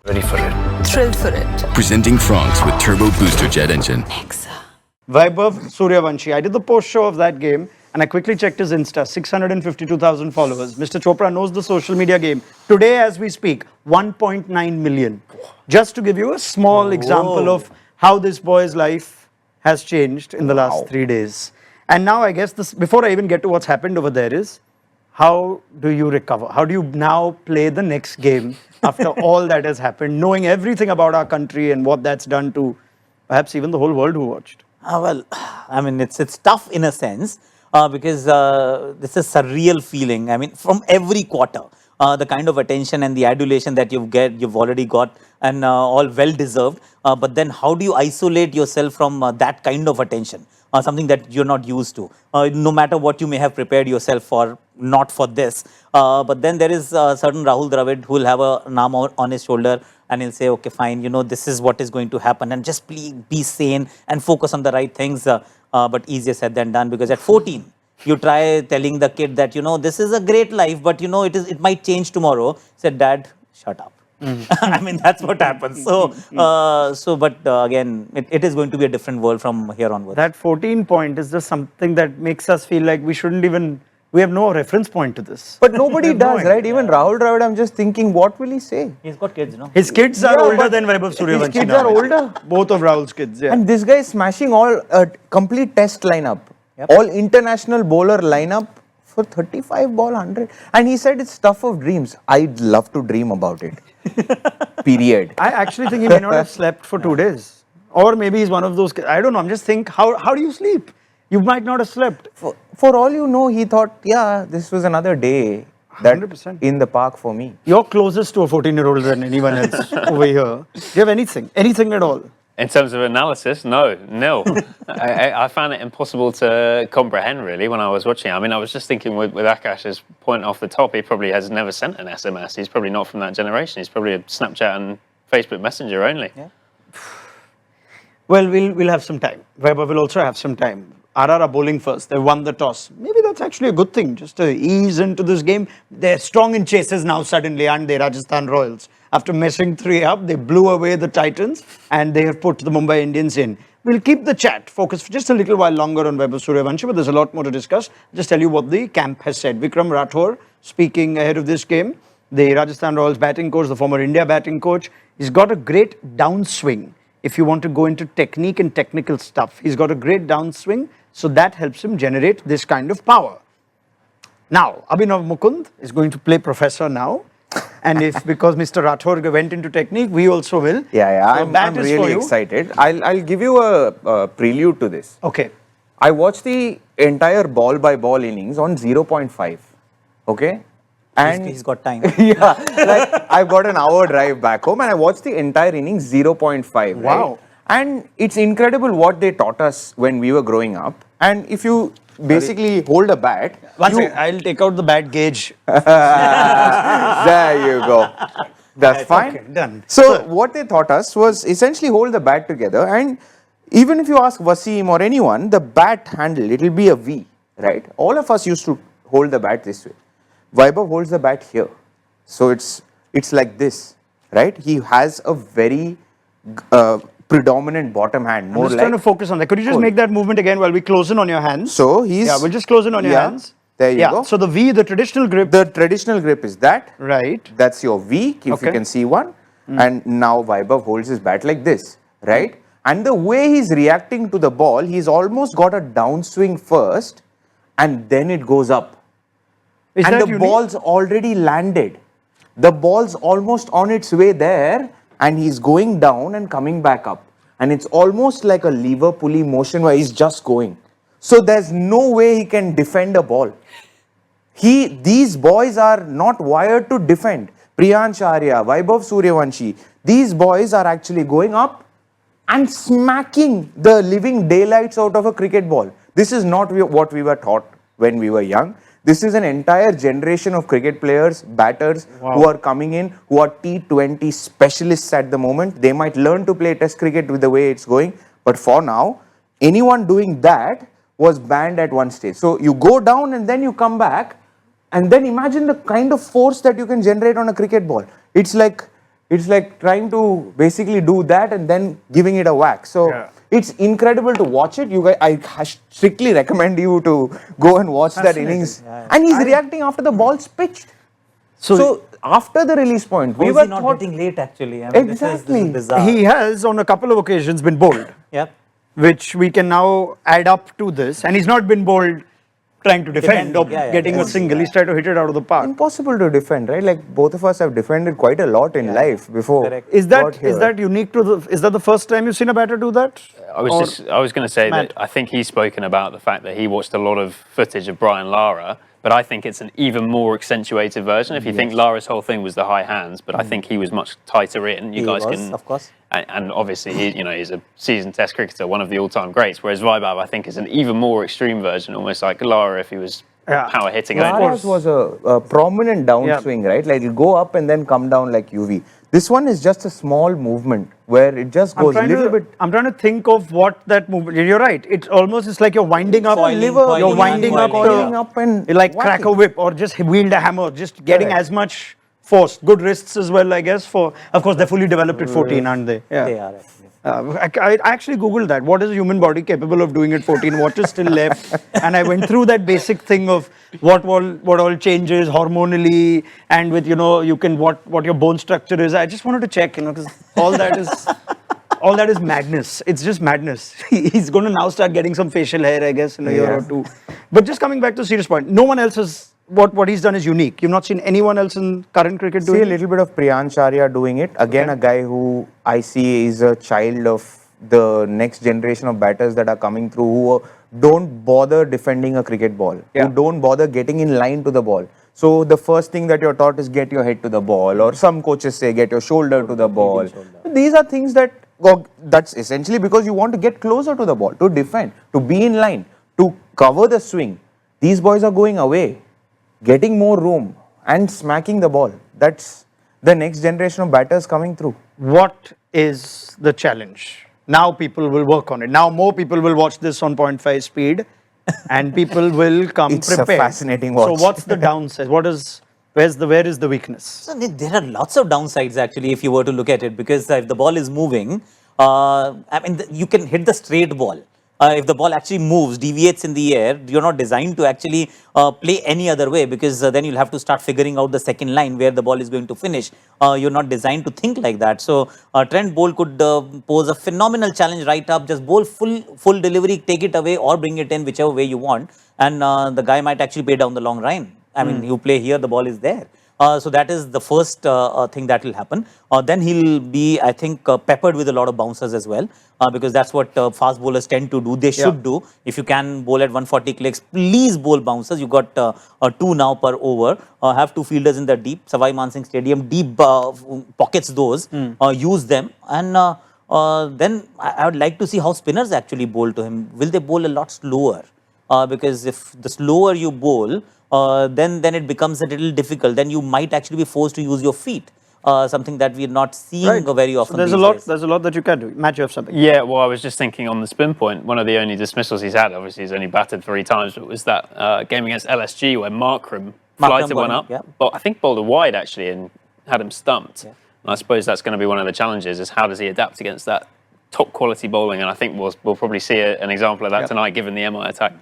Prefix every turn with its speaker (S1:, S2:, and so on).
S1: Ready for it.
S2: Thrilled for it.
S3: Presenting Franks with Turbo Booster Jet Engine.
S4: Vaibhav Suryavanshi. I did the post show of that game and I quickly checked his Insta. 652,000 followers. Mr. Chopra knows the social media game. Today, as we speak, 1.9 million. Just to give you a small example of how this boy's life has changed in the last 3 days. And now, I guess, this, before I even get to what's happened over there is, how do you recover? How do you now play the next game after all that has happened, knowing everything about our country and what that's done to perhaps even the whole world who watched?
S5: Well, I mean, it's tough in a sense because this is a surreal feeling. I mean, from every quarter, the kind of attention and the adulation that you've already got, and all well deserved. But then, how do you isolate yourself from that kind of attention? Something that you're not used to. No matter what you may have prepared yourself for, not for this. But then there is a certain Rahul Dravid who will have an arm on his shoulder and he'll say, okay, fine, you know, this is what is going to happen, and just please be sane and focus on the right things. But easier said than done, because at 14, you try telling the kid that, you know, this is a great life, but you know, it might change tomorrow. Said, Dad, shut up. I mean, that's what happens. But again, it is going to be a different world from here onwards.
S4: That 14 point is just something that makes us feel like we shouldn't even, we have no reference point to this.
S6: But nobody does, right? Even Rahul Dravid, I'm just thinking, what will he say?
S5: He's got kids, no?
S4: His kids are older than Vaibhav Suryavanshi.
S6: His kids are older.
S4: Both of Rahul's kids, yeah.
S6: And this guy is smashing all complete test lineup, all international bowler lineup for 35 ball 100. And he said it's stuff of dreams. I'd love to dream about it. Period.
S4: I actually think he may not have slept for 2 days. Or maybe he's one of those kids. I don't know. I'm just thinking, how do you sleep? You might not have slept.
S6: For all you know, he thought, yeah, this was another day that
S4: 100%.
S6: in the park for me.
S4: You're closest to a 14-year-old than anyone else over here. Do you have anything? Anything at all?
S1: In terms of analysis, no, nil. I found it impossible to comprehend, really, when I was watching. I mean, I was just thinking with Aakash's point off the top, he probably has never sent an SMS. He's probably not from that generation. He's probably a Snapchat and Facebook Messenger only.
S5: Yeah.
S4: Well, we'll have some time. Vaibhav will also have some time. RR are bowling first. They won the toss. Maybe that's actually a good thing, just to ease into this game. They're strong in chases now suddenly, aren't they, Rajasthan Royals? After messing 3 up, they blew away the Titans and they have put the Mumbai Indians in. We'll keep the chat focused for just a little while longer on Vaibhav Suryavanshi, but there's a lot more to discuss. Just tell you what the camp has said. Vikram Rathore speaking ahead of this game. The Rajasthan Royals batting coach, the former India batting coach. He's got a great downswing. If you want to go into technique and technical stuff, he's got a great downswing. So that helps him generate this kind of power. Now, Abhinav Mukund is going to play professor now. And if, because Mr. Rathore went into technique, we also will.
S6: Yeah,
S4: So
S6: I'm really excited. I'll give you a prelude to this.
S4: Okay.
S6: I watched the entire ball by ball innings on 0.5. Okay? And
S5: He's got time.
S6: yeah, like I've got an hour drive back home and I watched the entire innings 0.5.
S4: Wow.
S6: Right? And it's incredible what they taught us when we were growing up. And if you basically hold a bat,
S4: One second, I'll take out the bat gauge.
S6: there you go. That's fine.
S4: Okay, done.
S6: So what they taught us was essentially hold the bat together, and even if you ask Wasim or anyone, the bat handle, it'll be a V, right? All of us used to hold the bat this way. Vaibhav holds the bat here. So it's like this, right? He has a very predominant bottom hand, more
S4: I'm just
S6: like.
S4: trying to focus on that. Could you just
S6: Cool.
S4: make that movement again while we close in on your hands?
S6: So he's.
S4: Yeah, we'll just close in on your hands.
S6: There you go.
S4: So the V, the traditional grip.
S6: The traditional grip is that.
S4: Right.
S6: That's your V, if you
S4: Okay.
S6: can see one. And now Vaibhav holds his bat like this, right? And the way he's reacting to the ball, he's almost got a downswing first, and then it goes up.
S4: Is
S6: And
S4: that
S6: the
S4: unique?
S6: ball's already landed. The ball's almost on its way there, and he's going down and coming back up. And it's almost like a lever pulley motion where he's just going. So there's no way he can defend a ball. These boys are not wired to defend. Priyansh Arya, Vaibhav Suryavanshi, these boys are actually going up and smacking the living daylights out of a cricket ball. This is not what we were taught when we were young. This is an entire generation of cricket players, batters who are coming in, who are T20 specialists at the moment. They might learn to play test cricket with the way it's going. But for now, anyone doing that was banned at one stage. So you go down and then you come back. And then imagine the kind of force that you can generate on a cricket ball. It's like It's like trying to basically do that and then giving it a whack. So it's incredible to watch it. You guys, I strictly recommend you to go and watch that innings. And he's reacting after the ball's pitched. So after the release point, we were
S5: not
S6: thought
S5: getting late actually. I mean,
S6: exactly.
S5: This is bizarre.
S4: He has on a couple of occasions been bowled,
S5: Yep.
S4: which we can now add up to this. And he's not been bowled trying to defend or getting a single. He's tried to hit it out of the park.
S6: impossible to defend, right? Like both of us have defended quite a lot in life before.
S5: Correct.
S4: Is
S6: got here.
S4: that unique to the? Is that the first time you've seen a batter do that?
S1: I was going to say
S4: Matt?
S1: that I think he's spoken about the fact that he watched a lot of footage of Brian Lara, but I think it's an even more accentuated version. If you think Lara's whole thing was the high hands, but I think he was much tighter in. You guys can,
S5: of course.
S1: and obviously he's a seasoned Test cricketer, one of the all-time greats. Whereas Vaibhav, I think, is an even more extreme version, almost like Lara if he was power hitting.
S6: Lara's was a prominent downswing, right? Like it'll go up and then come down like UV. This one is just a small movement where it just goes a little bit.
S4: I'm trying to think of what that movement. You're right. It's like you're winding up
S5: Coiling,
S4: liver.
S5: coiling,
S4: You're winding up,
S6: coiling up and
S4: you like crack a whip or just wield a hammer, just getting as much force. Good wrists as well, I guess. Of course, they're fully developed at 14, aren't they? Yeah.
S5: They are actually.
S4: I actually googled that. What is a human body capable of doing at 14? What is still left? And I went through that basic thing of what all changes hormonally, and with you can what your bone structure is. I just wanted to check, because all that is madness. It's just madness. He's going to now start getting some facial hair, I guess, in a year or two. But just coming back to the serious point, no one else has. What he's done is unique. You've not seen anyone else in current cricket doing it?
S6: See a little bit of Priyansh Arya doing it. Again, a guy who I see is a child of the next generation of batters that are coming through, who don't bother defending a cricket ball, who don't bother getting in line to the ball. So the first thing that you're taught is get your head to the ball, or some coaches say get your shoulder to the ball. These are things that's essentially because you want to get closer to the ball, to defend, to be in line, to cover the swing. These boys are going away, getting more room and smacking the ball. That's the next generation of batters coming through.
S4: What is the challenge? Now people will work on it. Now more people will watch this on 0.5 speed and people will come
S6: It's
S4: prepared.
S6: a fascinating watch.
S4: So what's the downside? Where is the weakness?
S5: So there are lots of downsides actually if you were to look at it, because if the ball is moving, I mean you can hit the straight ball. If the ball actually moves, deviates in the air, you're not designed to actually play any other way, because then you'll have to start figuring out the second line where the ball is going to finish. You're not designed to think like that. So Trent Bolt could pose a phenomenal challenge right up, just bowl full delivery, take it away or bring it in whichever way you want. And the guy might actually play down the long line. I mean, you play here, the ball is there. So that is the first thing that will happen. Then he'll be, I think, peppered with a lot of bouncers as well, because that's what fast bowlers tend to do. They should do. If you can bowl at 140 clicks, please bowl bouncers. You got 2 now per over. Have 2 fielders in the deep. Savai Mansingh Stadium, deep pockets those. Use them. And then I would like to see how spinners actually bowl to him. Will they bowl a lot slower? Because if the slower you bowl, then it becomes a little difficult. Then you might actually be forced to use your feet, something that we're not seeing very often.
S4: So there's a lot that you can do. Matt, you have something.
S1: Yeah, well, I was just thinking on the spin point, one of the only dismissals he's had, obviously he's only batted 3 times, but was that game against LSG where Markram flighted one up. But I think bowled a wide actually and had him stumped. And I suppose that's going to be one of the challenges, is how does he adapt against that top quality bowling? And I think we'll probably see an example of that tonight given the MI attack.